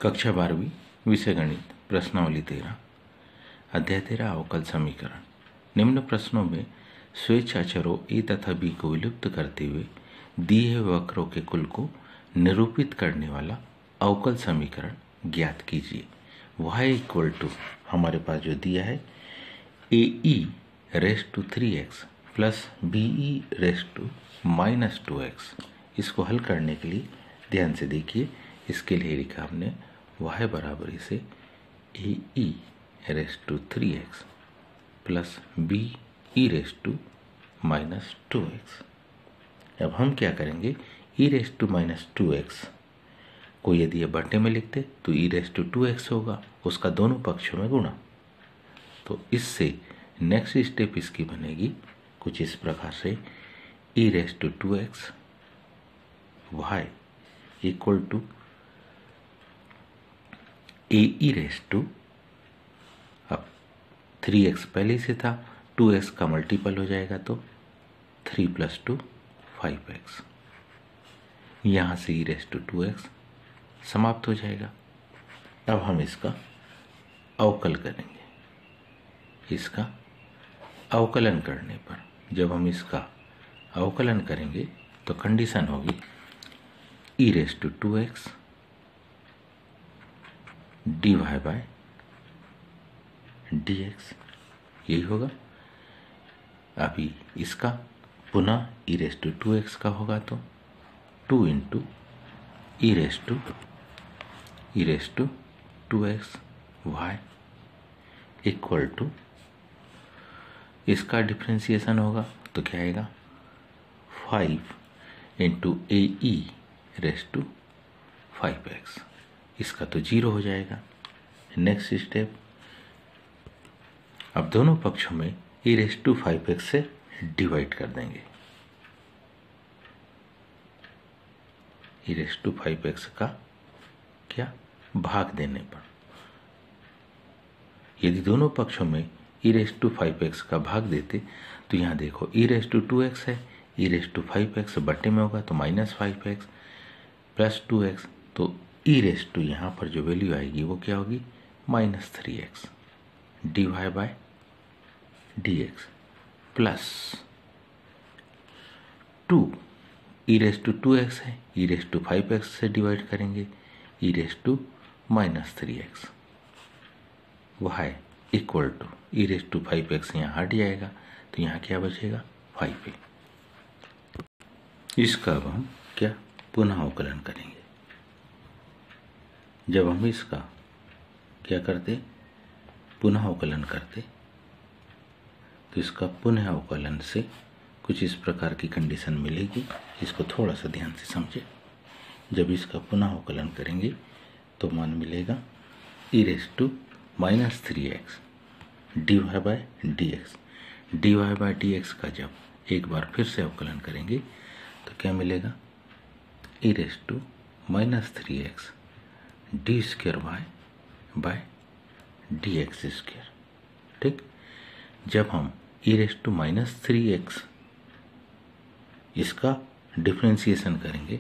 कक्षा 12वीं विषय गणित प्रश्नावली 13 अध्याय 13 अवकल समीकरण। निम्न प्रश्नों में स्वेच्छाचरों ए तथा बी को विलुप्त करते हुए दिए हुए वक्रों के कुल को निरूपित करने वाला अवकल समीकरण ज्ञात कीजिए। y इक्वल टू हमारे पास जो दिया है ae raise to 3x plus be raise to minus 2x। इसको हल करने के लिए ध्यान से देखिए, इसके लिए लिखा हमने y बराबर इसे ae raise to 3x plus be raise to minus 2x। अब हम क्या करेंगे, e raise to minus 2x को यदि ये बटे में लिखते तो e रेस टू 2x होगा, उसका दोनों पक्षों में गुणा। तो इससे नेक्स्ट स्टेप इसकी बनेगी कुछ इस प्रकार से e raise to 2x y equal to ae raise to, अब 3x पहले से था, 2x का मल्टीपल हो जाएगा तो 3 प्लस 2 5x। यहाँ से e रेस टू 2x समाप्त हो जाएगा। अब हम इसका अवकल करेंगे। इसका अवकलन करने पर जब हम इसका अवकलन करेंगे तो कंडीशन होगी e raise to 2x dy by dx, यही होगा। अभी इसका पुनः e रेस टू 2x का होगा तो 2 into e raise to 2x y equal to, इसका डिफ्रेंसिएशन होगा तो क्या आएगा 5 into ae raise to 5x। इसका तो 0 हो जाएगा। नेक्स्ट स्टेप, अब दोनों पक्षों में e रेस टू 5x से डिवाइड कर देंगे। e रेस टू 5x का क्या भाग देने पर, यदि दोनों पक्षों में e रेस टू 5x का भाग देते तो यहाँ देखो e रेस टू 2x है, e रेस टू 5x बटे में होगा तो माइनस 5x प्लस 2x, तो e रेस टू यहाँ पर जो वैल्यू आएगी वो क्या होगी minus 3x dy by dx plus 2 e raise to 2x है, e रेस टू 5x से डिवाइड करेंगे e raise to minus 3x y equal to e raise to 5x यहाँ हट जाएगा तो यहाँ क्या बचेगा 5a। इसका अब हम क्या पुनः अवकलन करेंगे। जब हम इसका क्या करते पुनः अवकलन करते तो इसका पुनः अवकलन से कुछ इस प्रकार की कंडीशन मिलेगी। इसको थोड़ा सा ध्यान से समझे। जब इसका पुनः अवकलन करेंगे तो मान मिलेगा e raise to minus 3x dy by dx। dy by dx का जब एक बार फिर से अवकलन करेंगे तो क्या मिलेगा e raise to minus 3x d square y by d x square. ठीक, जब हम e raise to minus 3x इसका डिफ्रेंसिएशन करेंगे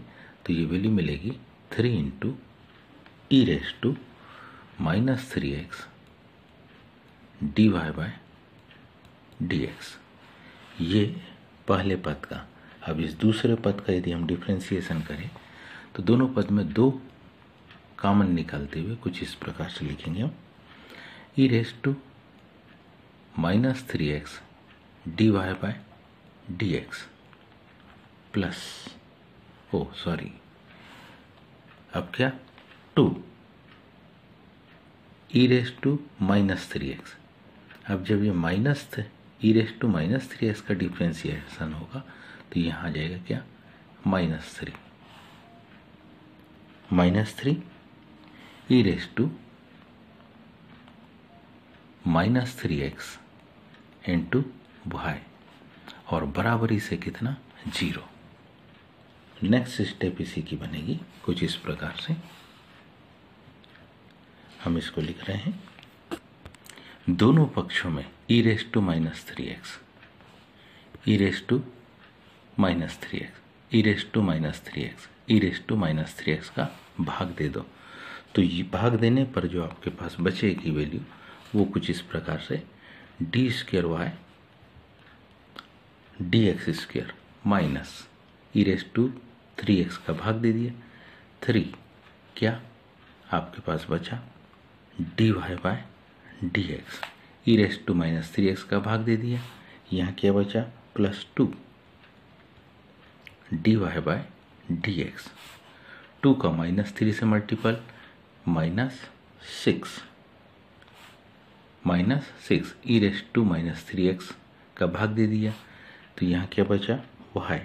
तो ये वैल्यू मिलेगी 3 into e raise to minus 3x d y by d x. ये पहले पद का। अब इस दूसरे पद का यदि हम डिफ्रेंसिएशन करें तो दोनों पद में 2 कॉमन निकालते हुए कुछ इस प्रकार से लिखेंगे हम e raise to minus 3x d y by d x plus अब क्या 2 e raise to minus 3x। अब जब ये minus e raise to minus 3x का डिफ्रेंसिएशन होगा तो यहाँ आ जाएगा क्या minus 3 e raise to minus 3x into y और बराबरी से कितना 0। नेक्स्ट स्टेप इसी की बनेगी कुछ इस प्रकार से। हम इसको लिख रहे हैं, दोनों पक्षों में e raise to minus 3x e raise to minus 3x e raise to minus 3x e raise to minus 3x का भाग दे दो तो ये भाग देने पर जो आपके पास बचेगी वैल्यू वो कुछ इस प्रकार से d square y d x square minus e raise to 3x का भाग दे दिया 3 क्या आपके पास बचा d y by d x e raise to minus 3x का भाग दे दिया यहाँ क्या बचा +2 d y by d x 2 का -3 से multiple -6 E raise to -3x का भाग दे दिया तो यहाँ क्या बचा y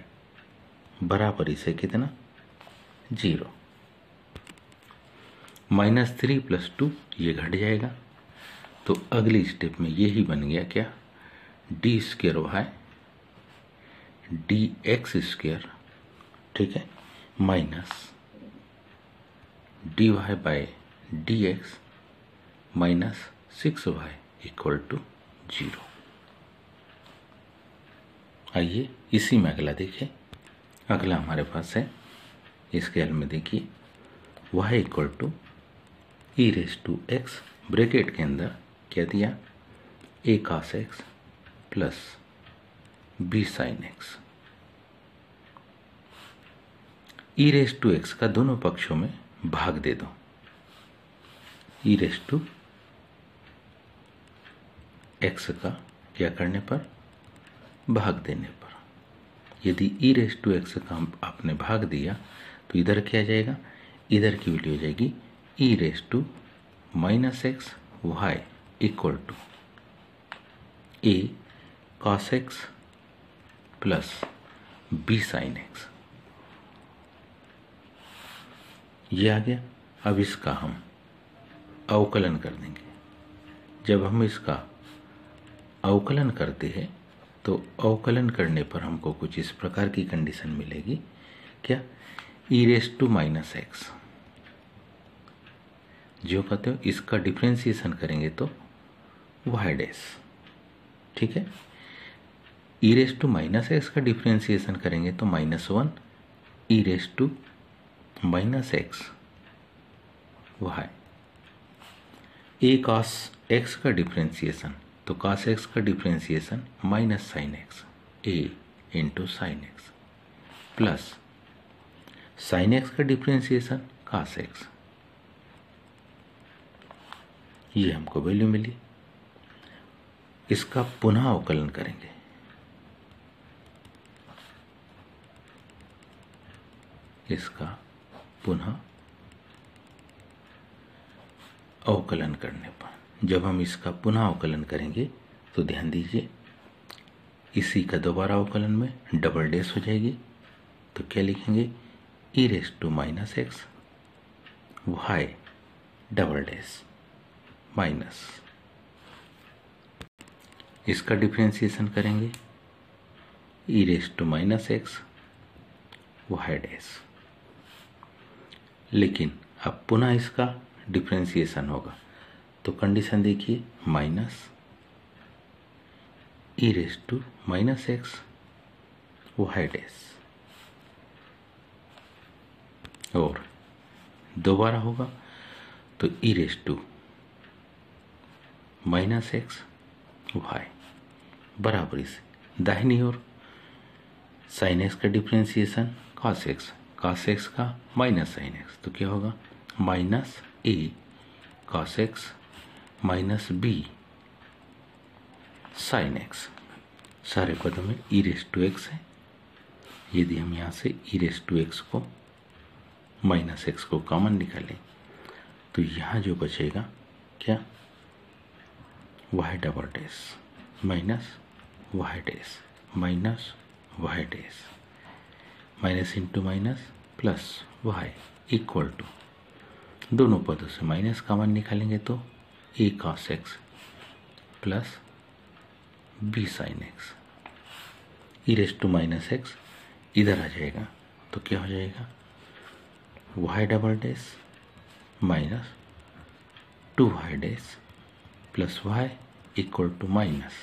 बराबर इसे कितना 0 -3 + 2 ये घट जाएगा तो अगली स्टेप में यही बन गया क्या d square y d x square ठीक है minus d y by d x -6y = 0। आइए इसी में अगला देखें। अगला हमारे पास है स्केल में देखिए y = e⁻x ब्रैकेट के अंदर क्या दिया a cos x plus b sin x e⁻x का दोनों पक्षों में भाग दे दो e⁻x का क्या करने पर भाग देने पर यदि e⁻x का आपने भाग दिया तो इधर क्या जाएगा इधर की वैल्यू हो जाएगी e⁻x y = a cos x plus b sin x ये आ गया। अब इसका हम अवकलन कर देंगे। जब हम इसका अवकलन करते हैं तो अवकलन करने पर हमको कुछ इस प्रकार की कंडीशन मिलेगी क्या e⁻x जो कहते हो इसका डिफ्रेंसिएशन करेंगे तो y' ठीक है e⁻x का डिफ्रेंसिएशन करेंगे तो -1 e⁻x y a cos x का डिफ्रेंसिएशन तो cos x का differentiation -sin x a × sin x plus sin x का डिफ्रेंसिएशन cos x ये हमको वैल्यू मिली। इसका पुनः अवकलन करेंगे इसका पुनः अवकलन करने पर जब हम इसका पुनः अवकलन करेंगे तो ध्यान दीजिए इसी का दोबारा अवकलन में डबल डैश हो जाएगी तो क्या लिखेंगे e⁻x y double dash minus इसका डिफ्रेंसिएशन करेंगे e⁻x y डैश लेकिन अब पुनः इसका डिफ्रेंसिएशन होगा तो कंडीशन देखिए माइनस e⁻x y डैश और दोबारा होगा तो e⁻x y बराबर इसे दाहिनी ओर sin x का डिफ्रेंसिएशन cos x का माइनस sin x तो क्या होगा -a cos x -b sin x सारे पदों में e⁻x है। यदि हम यहाँ से e⁻x को -x को कॉमन निकालें तो यहाँ जो बचेगा क्या y double dash minus y dash minus y dash minus into minus plus y equal to दोनों पदों से माइनस कॉमन निकालेंगे तो a cos x plus b sin x e⁻x इधर आ जाएगा तो क्या हो जाएगा y double dash minus 2y dash plus y equal to minus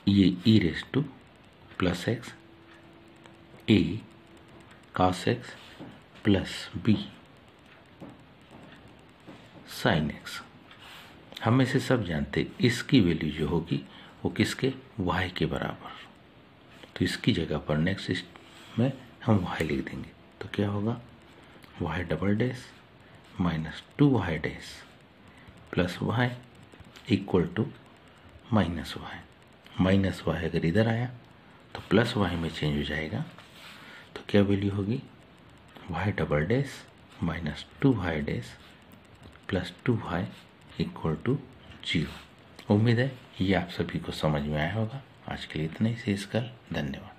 ये e⁻x a cos x plus b sine x. हम में से सब जानते इसकी वैल्यू जो होगी वो किसके, y के बराबर। तो इसकी जगह पर नेक्स्ट में हम y लिख देंगे। तो क्या होगा, y double dash minus 2y dash plus y equal to minus y। Minus y अगर इधर आया तो प्लस y में चेंज हो जाएगा। तो क्या वैल्यू होगी, y double dash minus 2y dash plus 2y equal to 0। उम्मीद है ये आप सभी को समझ में आया होगा। आज के लिए इतना ही, शेष कल। धन्यवाद।